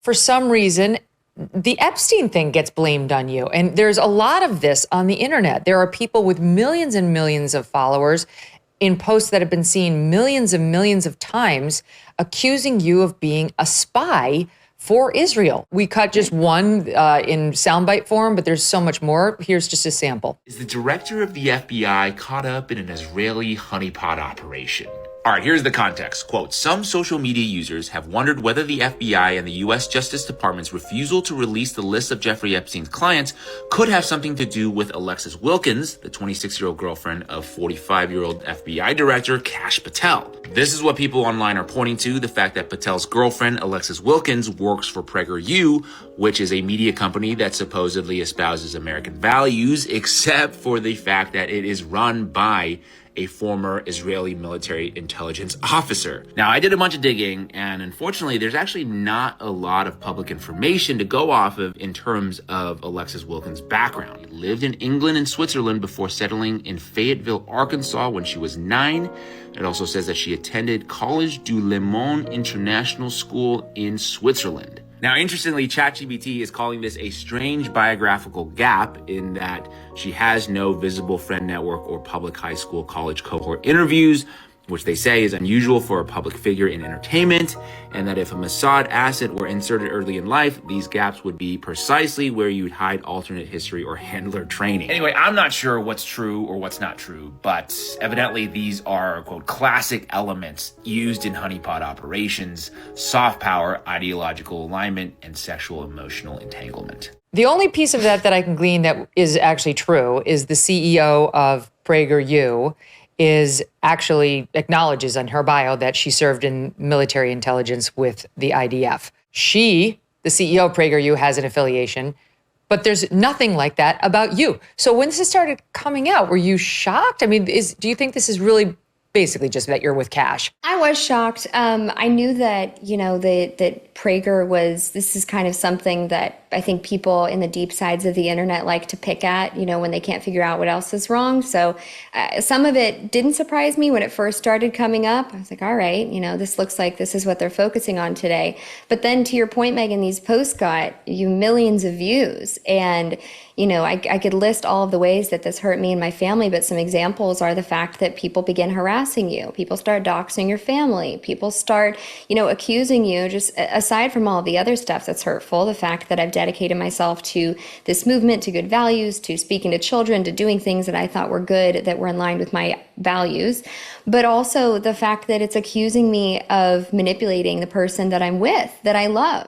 for some reason, the Epstein thing gets blamed on you. And there's a lot of this on the internet. There are people with millions and millions of followers in posts that have been seen millions and millions of times accusing you of being a spy for Israel. We cut just one in soundbite form, but there's so much more. Here's just a sample. Is the director of the FBI caught up in an Israeli honeypot operation? All right, here's the context. Quote, some social media users have wondered whether the FBI and the U.S. Justice Department's refusal to release the list of Jeffrey Epstein's clients could have something to do with Alexis Wilkins, the 26-year-old girlfriend of 45-year-old FBI Director Kash Patel. This is what people online are pointing to, the fact that Patel's girlfriend, Alexis Wilkins, works for PragerU, which is a media company that supposedly espouses American values, except for the fact that it is run by a former Israeli military intelligence officer. Now, I did a bunch of digging, and unfortunately, there's actually not a lot of public information to go off of in terms of Alexis Wilkins' background. She lived in England and Switzerland before settling in Fayetteville, Arkansas when she was 9. It also says that she attended Collège du Le Monde International School in Switzerland. Now, interestingly, ChatGPT is calling this a strange biographical gap in that she has no visible friend network or public high school college cohort interviews, which they say is unusual for a public figure in entertainment, and that if a Mossad asset were inserted early in life, these gaps would be precisely where you'd hide alternate history or handler training. Anyway, I'm not sure what's true or what's not true, but evidently these are, quote, classic elements used in honeypot operations: soft power, ideological alignment, and sexual emotional entanglement. The only piece of that I can glean that is actually true is the CEO of PragerU is actually acknowledges on her bio that she served in military intelligence with the IDF. She, the CEO of PragerU, has an affiliation, but there's nothing like that about you. So when this started coming out, were you shocked? I mean, do you think this is really basically just that you're with Kash? I was shocked. I knew that, that Prager this is kind of something that I think people in the deep sides of the internet like to pick at, when they can't figure out what else is wrong. So some of it didn't surprise me when it first started coming up. I was like, all right, this looks like this is what they're focusing on today. But then to your point, Megyn, these posts got millions of views. And, I could list all of the ways that this hurt me and my family, but some examples are the fact that people begin harassing you. People start doxing your family. People start, accusing you, just aside from all of the other stuff that's hurtful, the fact that I've dedicated myself to this movement, to good values, to speaking to children, to doing things that I thought were good, that were in line with my values, but also the fact that it's accusing me of manipulating the person that I'm with, that I love.